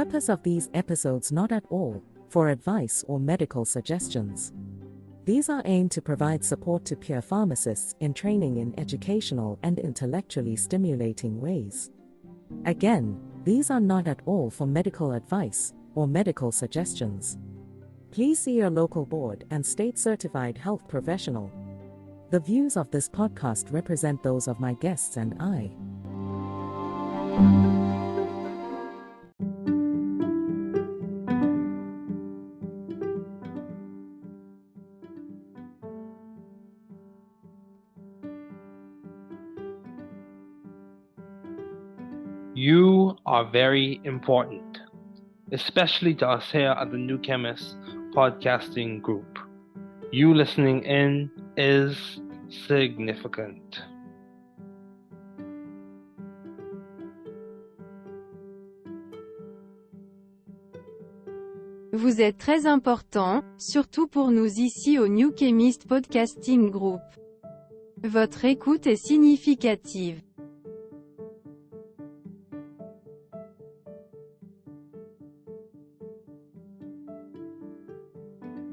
Purpose of these episodes not at all for advice or medical suggestions. These are aimed to provide support to peer pharmacists in training in educational and intellectually stimulating ways. Again, these are not at all for medical advice or medical suggestions. Please see your local board and state-certified health professional. The views of this podcast represent those of my guests and I. You are very important, especially to us here at the New Chemist podcasting group. You listening in is significant. Vous êtes très important, surtout pour nous ici au New Chemist Podcasting Group. Votre écoute est significative.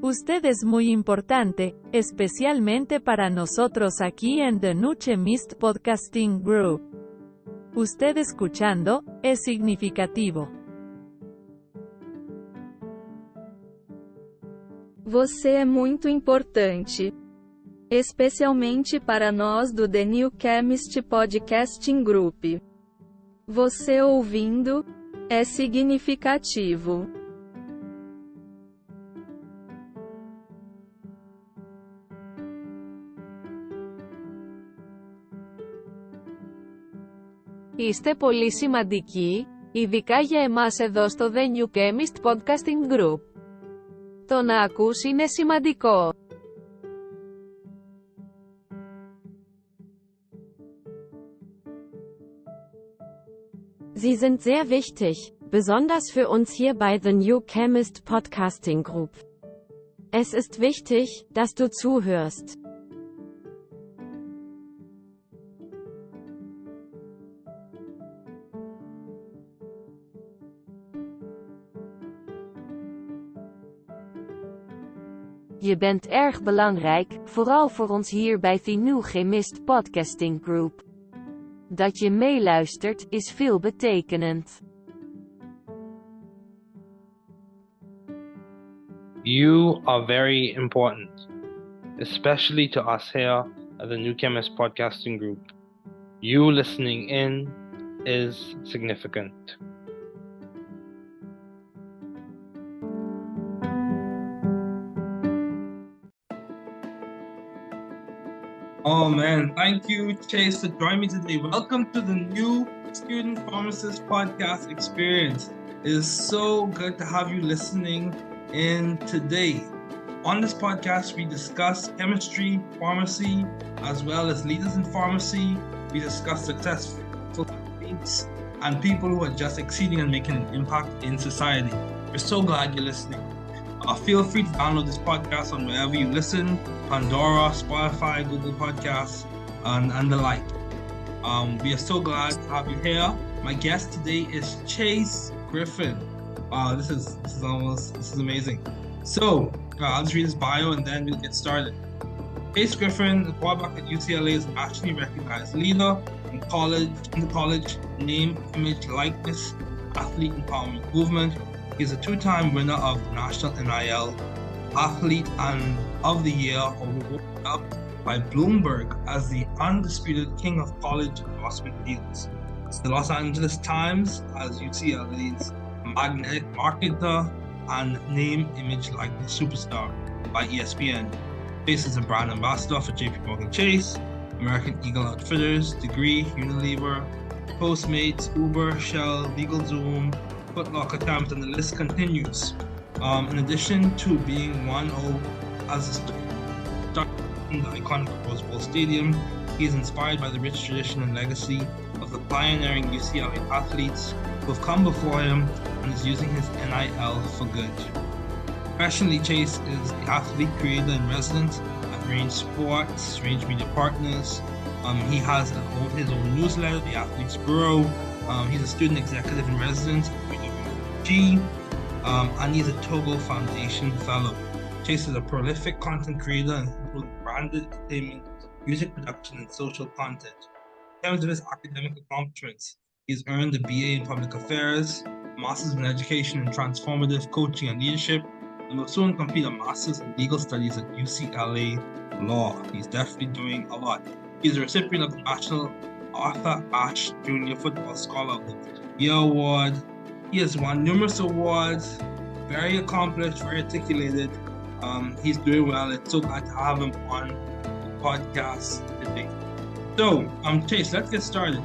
Usted es muy importante, especialmente para nosotros aquí en The New Chemist Podcasting Group. Usted escuchando, es significativo. Você é muito importante. Especialmente para nós do The New Chemist Podcasting Group. Você ouvindo, é significativo. Είστε πολύ σημαντικοί, ειδικά για εμάς εδώ στο The New Chemist Podcasting Group. Το να ακούς είναι σημαντικό. Sie sind sehr wichtig, besonders für uns hier bei The New Chemist Podcasting Group. Es ist wichtig, dass du zuhörst. Je bent erg belangrijk, vooral voor ons hier bij The New Chemist Podcasting Group. Dat je meeluistert, is veelbetekenend. You are very important, especially to us here at the New Chemist podcasting group. You listening in is significant. Oh man, thank you, Chase, to join me today. Welcome to the new Student Pharmacist Podcast Experience. It is so good to have you listening in today. On this podcast, we discuss chemistry, pharmacy, as well as leaders in pharmacy. We discuss successful athletes and people who are just exceeding and making an impact in society. We're so glad you're listening. Feel free to download this podcast on wherever you listen, Pandora, Spotify, Google Podcasts, and the like. We are so glad to have you here. My guest today is Chase Griffin. This is amazing. So I'll just read his bio and then we'll get started. Chase Griffin, the quarterback at UCLA, is a nationally recognized leader in the college name, image, likeness, athlete empowerment movement. He is a two-time winner of the National NIL Athlete and of the Year award up by Bloomberg as the Undisputed King of College Endorsement Deals. The Los Angeles Times as UCLA's magnetic marketer and name, image, likeness superstar by ESPN. Chase is a brand ambassador for JPMorgan Chase, American Eagle Outfitters, Degree, Unilever, Postmates, Uber, Shell, LegalZoom, Foot Locker Camps, and the list continues. In addition to being 1-0 as a star in the iconic Rose Bowl Stadium, he is inspired by the rich tradition and legacy of the pioneering UCLA athletes who have come before him and is using his NIL for good. Professionally, Chase is the athlete creator in residence at Range Sports, Range Media Partners. He has his own newsletter, The Athlete's Bureau. He's a student executive in residence at G, and he's a Toigo Foundation Fellow. Chase is a prolific content creator and includes branded entertainment, music production, and social content. In terms of his academic accomplishments, he's earned a BA in Public Affairs, Masters in Education and Transformative Coaching and Leadership, and will soon complete a Master's in Legal Studies at UCLA Law. He's definitely doing a lot. He's a recipient of the National Arthur Ashe Jr. Football Scholar of the Year Award. He has won numerous awards, very accomplished, very articulated. He's doing well. It's so glad to have him on the podcast today. So, Chase, let's get started.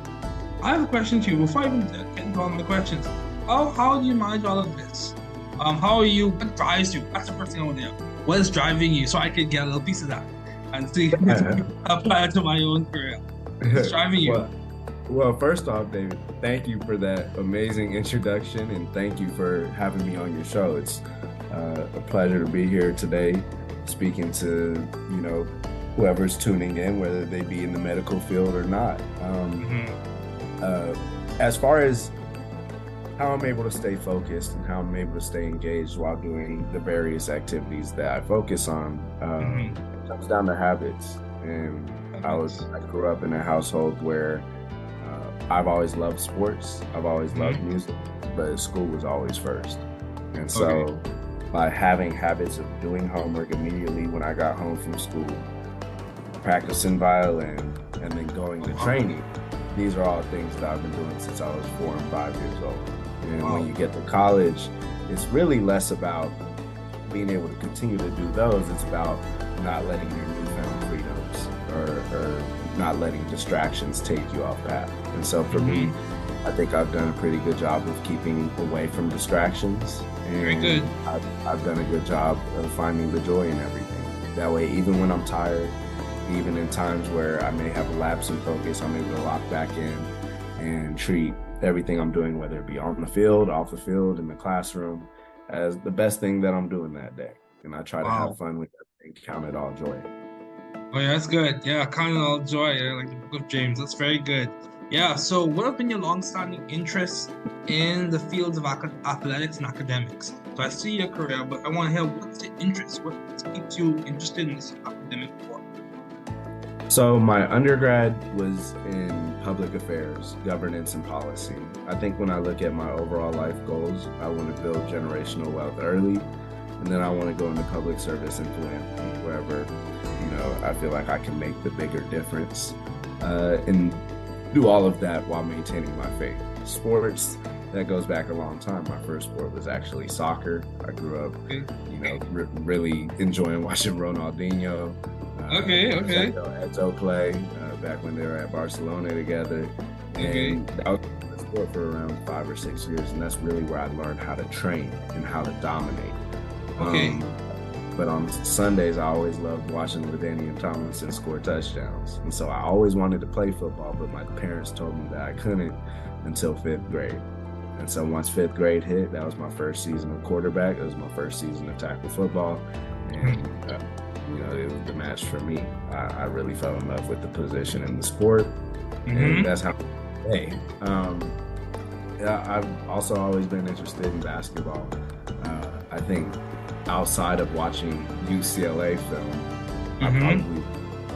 I have a question to you. Before I even get into all my questions, how do you manage all of this? How are you? What drives you? That's the first thing I want to know. What is driving you? So I can get a little piece of that and see apply it to my own career. What's driving you? Well, first off, David, thank you for that amazing introduction, and thank you for having me on your show. It's a pleasure to be here today, speaking to whoever's tuning in, whether they be in the medical field or not. As far as how I'm able to stay focused and how I'm able to stay engaged while doing the various activities that I focus on, it comes down to habits. And I grew up in a household where I've always loved sports, I've always loved music, but school was always first. And so by having habits of doing homework immediately when I got home from school, practicing violin, and then going to training, these are all things that I've been doing since I was 4 and 5 years old. And when you get to college, it's really less about being able to continue to do those. It's about not letting your newfound freedoms or not letting distractions take you off path. And so for me, I think I've done a pretty good job of keeping away from distractions. And very good. I've done a good job of finding the joy in everything. That way, even when I'm tired, even in times where I may have a lapse in focus, I'm able to lock back in and treat everything I'm doing, whether it be on the field, off the field, in the classroom, as the best thing that I'm doing that day. And I try to have fun with everything, count it all joy. Oh yeah, that's good. Yeah, count it all joy, like the book of James. That's very good. Yeah, so what have been your long-standing interests in the fields of athletics and academics? So I see your career, but I want to hear what's your interest? What keeps you interested in this academic work? So my undergrad was in public affairs, governance, and policy. I think when I look at my overall life goals, I want to build generational wealth early, and then I want to go into public service and philanthropy, wherever I feel like I can make the bigger difference, and do all of that while maintaining my faith. Sports, that goes back a long time. My first sport was actually soccer. I grew up, really enjoying watching Ronaldinho. Eto play back when they were at Barcelona together. And that was the sport for around 5 or 6 years. And that's really where I learned how to train and how to dominate. But on Sundays, I always loved watching LaDainian Tomlinson score touchdowns. And so I always wanted to play football, but my parents told me that I couldn't until 5th grade. And so once 5th grade hit, that was my first season of quarterback. It was my first season of tackle football. And, it was the match for me. I really fell in love with the position and the sport. And that's how I play. I've also always been interested in basketball. I think outside of watching UCLA film, I probably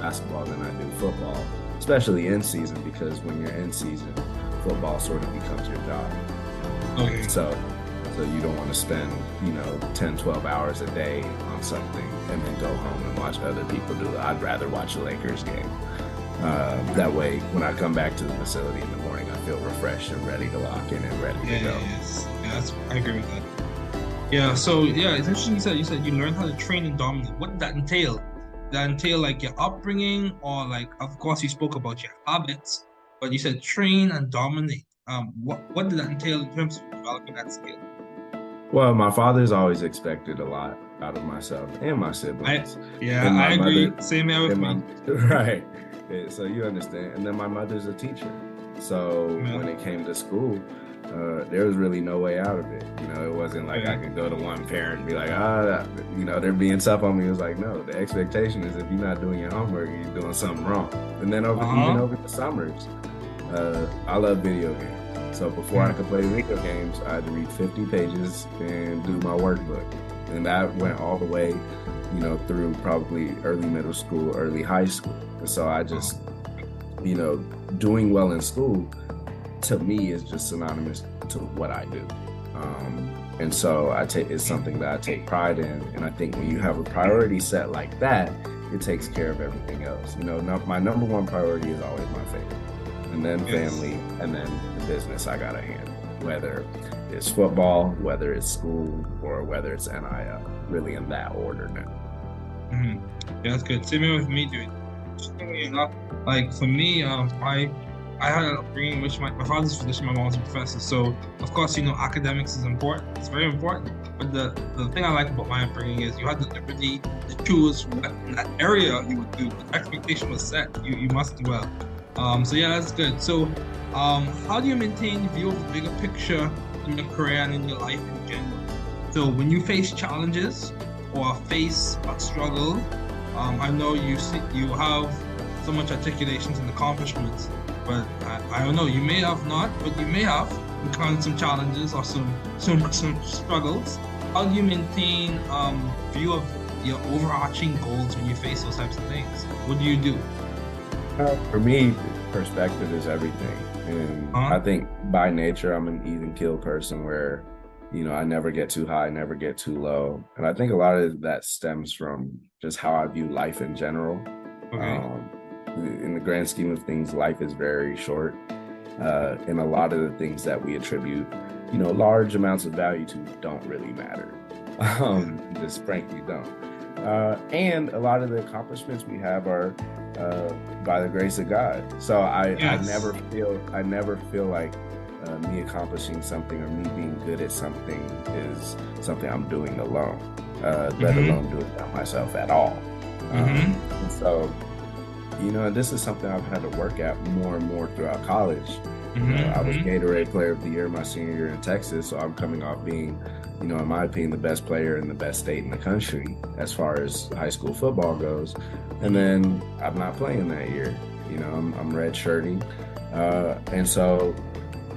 basketball than I do football, especially in season, because when you're in season, football sort of becomes your job. So you don't want to spend 10, 12 hours a day on something and then go home and watch other people do it. I'd rather watch a Lakers game. That way, when I come back to the facility in the morning, I feel refreshed and ready to lock in and ready to go. I agree with that. Yeah, so it's interesting you said you learned how to train and dominate. What did that entail? Did that entail like your upbringing, or like, of course you spoke about your habits, but you said train and dominate. What did that entail in terms of developing that skill? Well, my father's always expected a lot out of myself and my siblings. I agree. Same here with me. Right. So you understand. And then my mother's a teacher. So when it came to school, there was really no way out of it. It wasn't like I could go to one parent and be like, they're being tough on me. It was like, no, the expectation is if you're not doing your homework, you're doing something wrong. And then even over the summers, I love video games. So before I could play video games, I had to read 50 pages and do my workbook. And that went all the way, you know, through probably early middle school, early high school. And so I just, you know, doing well in school to me is just synonymous to what I do. And so it's something that I take pride in. And I think when you have a priority set like that, it takes care of everything else. You know, my number one priority is always my faith, and then family, and then the business I got to handle, whether it's football, whether it's school, or whether it's NIL, really in that order now. Yeah, that's good. Same with me, dude. Interestingly enough, like for me, I had an upbringing in which my father's a physician, my mom's a professor. So, of course, you know, academics is important. It's very important. But the thing I like about my upbringing is you had the liberty to choose what in that area you would do. The expectation was set. You must do well. So, yeah, that's good. So, how do you maintain the view of the bigger picture in your career and in your life in general? So, when you face challenges or face a struggle, I know you have so much articulations and accomplishments. But I don't know, you may have not, but you may have encountered some challenges or some struggles. How do you maintain view of your overarching goals when you face those types of things? What do you do? For me, perspective is everything. And I think by nature, I'm an even keel person where, you know, I never get too high, never get too low. And I think a lot of that stems from just how I view life in general. Okay. In the grand scheme of things, life is very short. And a lot of the things that we attribute, you know, large amounts of value to don't really matter. Just frankly don't. And a lot of the accomplishments we have are by the grace of God. So I never feel like me accomplishing something or me being good at something is something I'm doing alone, let alone doing it by myself at all. And so, you know, this is something I've had to work at more and more throughout college. You know, I was Gatorade Player of the Year my senior year in Texas, so I'm coming off being, you know, in my opinion, the best player in the best state in the country as far as high school football goes. And then I'm not playing that year. You know, I'm redshirting. And so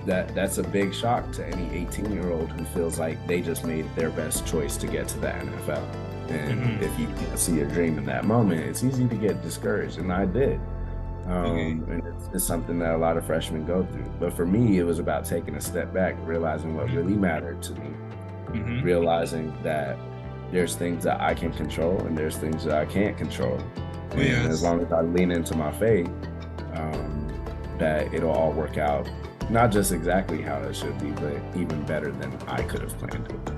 that's a big shock to any 18-year-old who feels like they just made their best choice to get to the NFL. And if you can't see your dream in that moment, it's easy to get discouraged, and I did. And it's something that a lot of freshmen go through. But for me, it was about taking a step back, realizing what really mattered to me, realizing that there's things that I can control and there's things that I can't control. And as long as I lean into my faith, that it'll all work out, not just exactly how it should be, but even better than I could have planned it.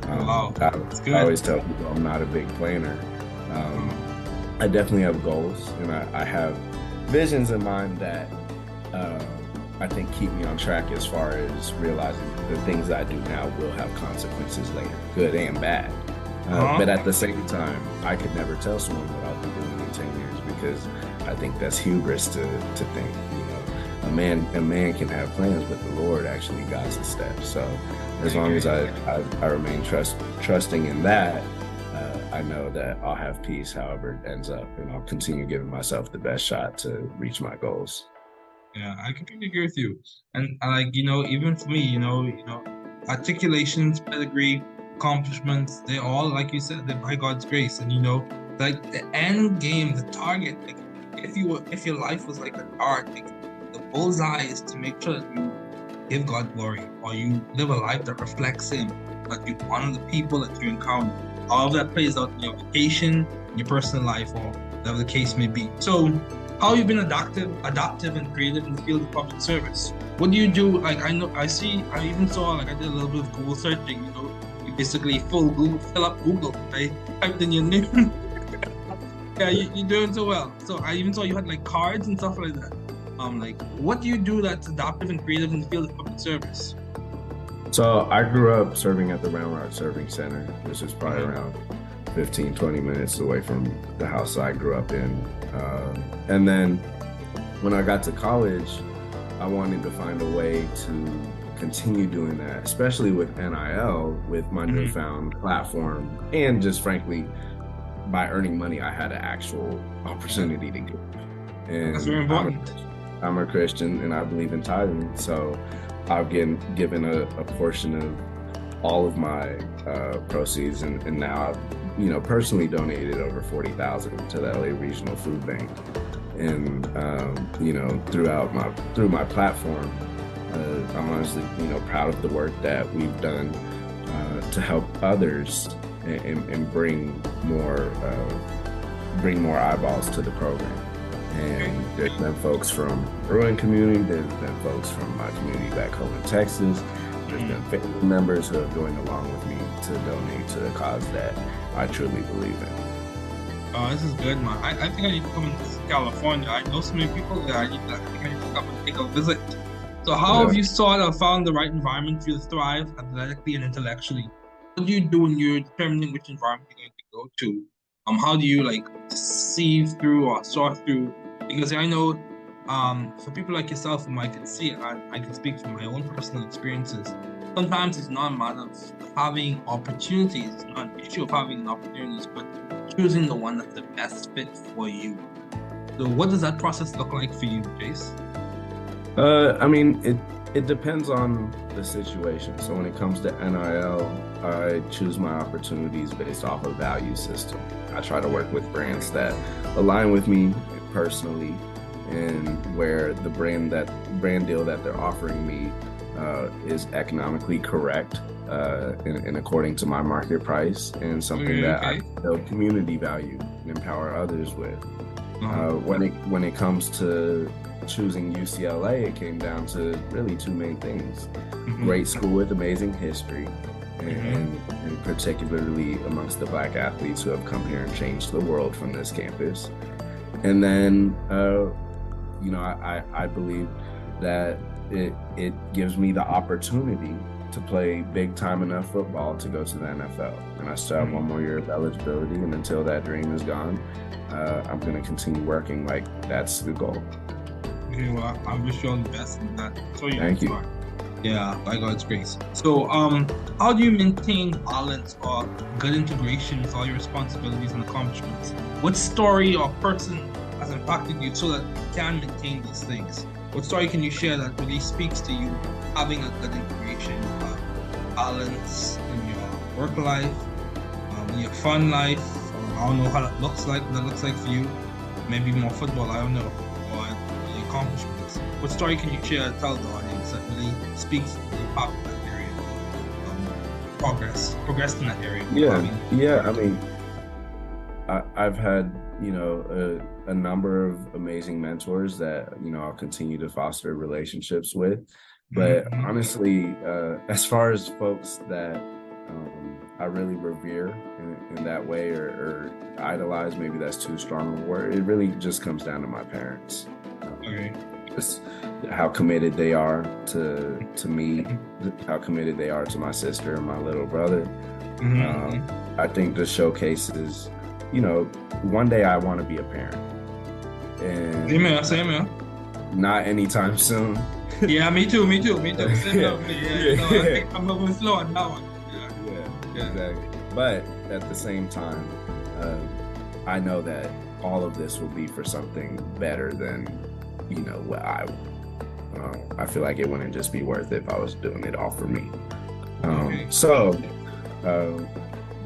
I always tell people I'm not a big planner. I definitely have goals, and I have visions in mind that I think keep me on track as far as realizing the things that I do now will have consequences later, good and bad. But at the same time, I could never tell someone what I'll be doing in 10 years because I think that's hubris to think, you know, a man can have plans, but the Lord actually guides the steps. So as long as I remain trusting in that, I know that I'll have peace however it ends up, and I'll continue giving myself the best shot to reach my goals. Yeah, I completely agree with you. And like, you know, even for me, you know, articulations, pedigree, accomplishments, they all, like you said, they're by God's grace. And you know, like the end game, the target, like if your life was like an art, like the bullseye is to make sure that you give God glory, or you live a life that reflects Him, that you honor the people that you encounter. All of that plays out in your vacation, in your personal life, or whatever the case may be. So, how have you been adaptive and creative in the field of public service? What do you do? Like I even saw, like I did a little bit of Google searching. You know, you basically fill up Google. I typed in your name. Yeah, you're doing so well. So I even saw you had like cards and stuff like that. Like, what do you do that's adaptive and creative in the field of public service? So I grew up serving at the Ramrod Serving Center, which is probably around 15, 20 minutes away from the house I grew up in. And then when I got to college, I wanted to find a way to continue doing that, especially with NIL, with my newfound platform, and just frankly, by earning money, I had an actual opportunity to give. And that's very important. I'm a Christian and I believe in tithing. So I've given a portion of all of my proceeds, and now I've personally donated over 40,000 to the LA Regional Food Bank, and through my platform, I'm honestly proud of the work that we've done to help others and bring more eyeballs to the program. And there's been folks from Bruin community, there's been folks from my community back home in Texas, there's been family members who are going along with me to donate to the cause that I truly believe in. Oh, this is good, man. I think I need to come to California. I know so many people there. I think I need to come and take a visit. So how have you sort of found the right environment for you to thrive athletically and intellectually? What do you do when you're determining which environment you're going to go to? How do you sieve through or sort through? Because I know for people like yourself whom I can see, I can speak from my own personal experiences. Sometimes it's not a matter of having opportunities, it's not an issue of having opportunities, but choosing the one that's the best fit for you. So what does that process look like for you, Jace? It depends on the situation. So when it comes to NIL, I choose my opportunities based off a value system. I try to work with brands that align with me personally, and where the brand deal that they're offering me is economically correct and according to my market price, and something that I build community value and empower others with. When it comes to choosing UCLA, it came down to really two main things. Great school with amazing history, and particularly amongst the Black athletes who have come here and changed the world from this campus. And then, I believe that it gives me the opportunity to play big time enough football to go to the NFL. And I still have one more year of eligibility, and until that dream is gone, I'm going to continue working like that's the goal. Okay, well, I wish you all the best in that. Thank you. Yeah, by God's grace. So, how do you maintain balance or good integration with all your responsibilities and accomplishments? What story or person has impacted you so that you can maintain these things? What story can you share that really speaks to you having a good integration, balance in your work life, in your fun life? I don't know how that looks like. What that looks like for you? Maybe more football. I don't know. Or the accomplishments. What story can you share to tell the audience that really speaks to the pop in that area? Progress in that area. I've had a number of amazing mentors that I'll continue to foster relationships with, but honestly, as far as folks that I really revere in that way or idolize, maybe that's too strong of a word, it really just comes down to my parents. Just how committed they are to me, how committed they are to my sister and my little brother. I think this showcases, one day I want to be a parent. And same here. Not anytime soon. Yeah, me too. Same here. I think I'm moving slow on that one. Yeah, exactly. But at the same time, I know that all of this will be for something better than what I feel like it wouldn't just be worth it if I was doing it all for me.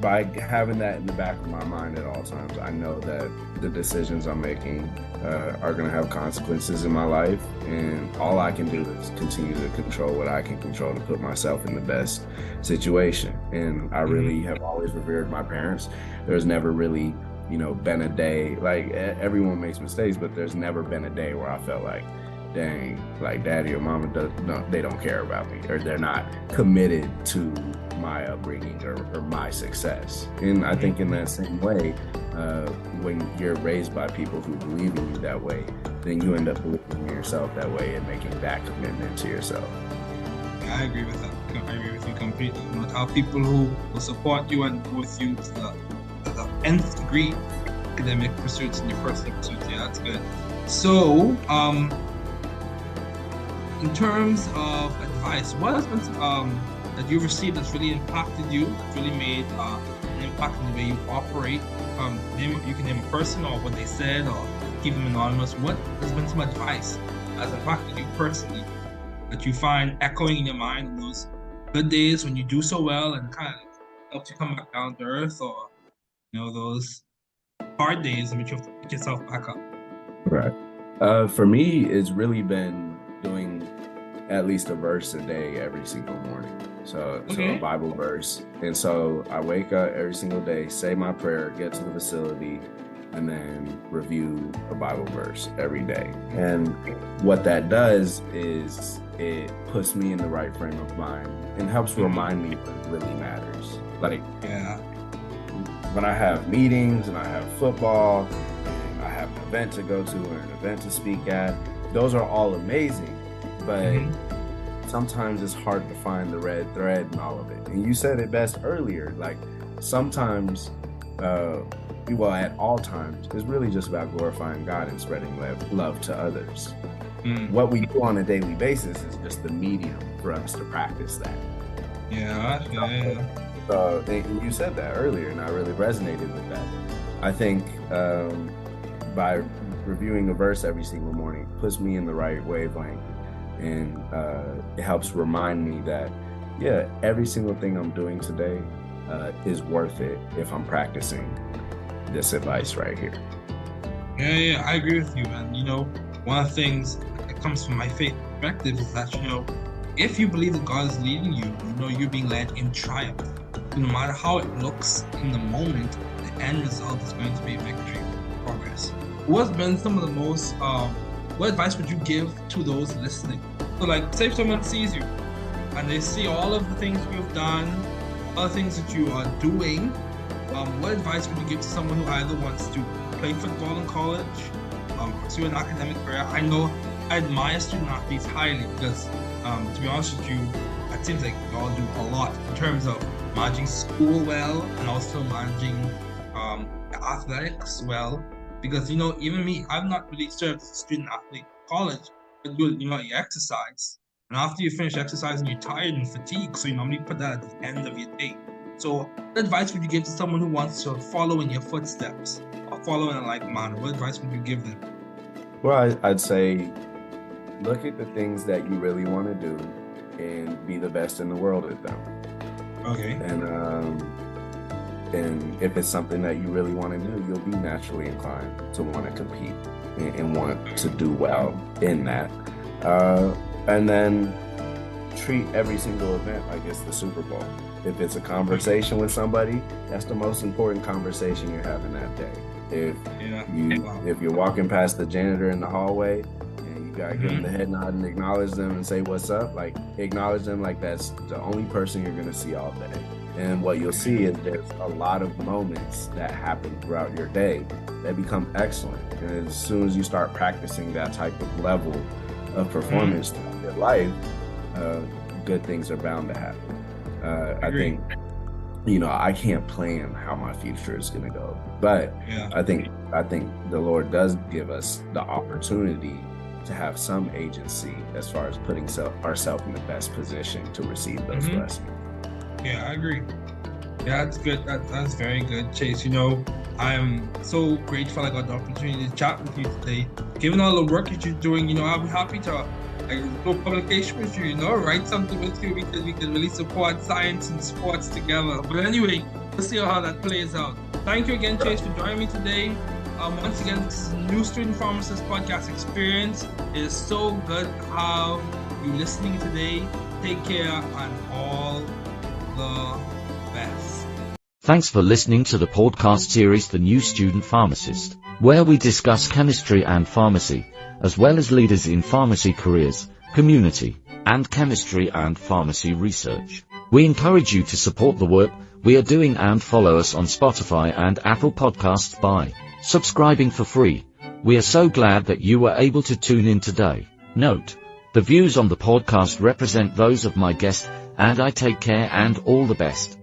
By having that in the back of my mind at all times, I know that the decisions I'm making are going to have consequences in my life, and all I can do is continue to control what I can control to put myself in the best situation. And I really have always revered my parents. There's never really, been a day, like everyone makes mistakes, but there's never been a day where I felt like, dang, like daddy or mama, they don't care about me, or they're not committed to my upbringing or my success. And I think in that same way, when you're raised by people who believe in you that way, then you end up believing in yourself that way and making that commitment to yourself. Yeah, I agree with that. I agree with you completely. How people who will support you and go with you to the nth degree, academic pursuits and your personal pursuits. Yeah, that's good. So, in terms of advice, what has been that you've received that's really impacted you, that's really made an impact in the way you operate? You can name a person or what they said or keep them anonymous. What has been some advice that has impacted you personally that you find echoing in your mind in those good days when you do so well and kind of helps you come back down to earth, or those hard days in which you have to pick yourself back up? Right. For me, it's really been doing at least a verse a day every single morning. So a Bible verse. And so I wake up every single day, say my prayer, get to the facility, and then review a Bible verse every day. And what that does is it puts me in the right frame of mind and helps remind me what really matters. Like, when I have meetings and I have football and I have an event to go to or an event to speak at, those are all amazing, but sometimes it's hard to find the red thread in all of it. And you said it best earlier, like sometimes, at all times, it's really just about glorifying God and spreading love to others. What we do on a daily basis is just the medium for us to practice that. And you said that earlier, and I really resonated with that. I think by reviewing a verse every single morning puts me in the right wavelength, and it helps remind me that, every single thing I'm doing today is worth it if I'm practicing this advice right here. I agree with you. And one of the things that comes from my faith perspective is that if you believe that God is leading you, you're being led in triumph. No matter how it looks in the moment, the end result is going to be victory, progress. What has been some of the most what advice would you give to those listening? So, like, say if someone sees you and they see all of the things you've done, all the things that you are doing, what advice would you give to someone who either wants to play football in college, pursue an academic career? I know I admire student athletes highly because, to be honest with you, it seems like you all do a lot in terms of managing school well and also managing athletics well. Because, even me, I've not really served as a student athlete in college, but you exercise. And after you finish exercising, you're tired and fatigued, so you normally put that at the end of your day. So what advice would you give to someone who wants to follow in your footsteps or follow in a like manner? What advice would you give them? Well, I'd say look at the things that you really want to do and be the best in the world at them. Okay. And if it's something that you really want to do, you'll be naturally inclined to want to compete and want to do well in that. And then treat every single event like it's the Super Bowl. If it's a conversation with somebody, that's the most important conversation you're having that day. If you're walking past the janitor in the hallway and you gotta give them the head nod and acknowledge them and say what's up, like acknowledge them like that's the only person you're gonna see all day. And what you'll see is there's a lot of moments that happen throughout your day that become excellent. And as soon as you start practicing that type of level of performance throughout your life, good things are bound to happen. I think, I can't plan how my future is going to go, but I think the Lord does give us the opportunity to have some agency as far as putting ourselves in the best position to receive those blessings. Yeah, I agree. Yeah, that's good. That's very good, Chase. I'm so grateful I got the opportunity to chat with you today. Given all the work that you're doing, I'll be happy to do a publication with you, write something with you because we can really support science and sports together. But anyway, we'll see how that plays out. Thank you again, Chase, for joining me today. Once again, this is a new Student Pharmacist podcast experience. It is so good to have you listening today. Take care and all the best. Thanks for listening to the podcast series The New Student Pharmacist, where we discuss chemistry and pharmacy, as well as leaders in pharmacy careers, community, and chemistry and pharmacy research. We encourage you to support the work we are doing and follow us on Spotify and Apple Podcasts by subscribing for free. We are so glad that you were able to tune in today. Note: the views on the podcast represent those of my guest, and I take care and all the best.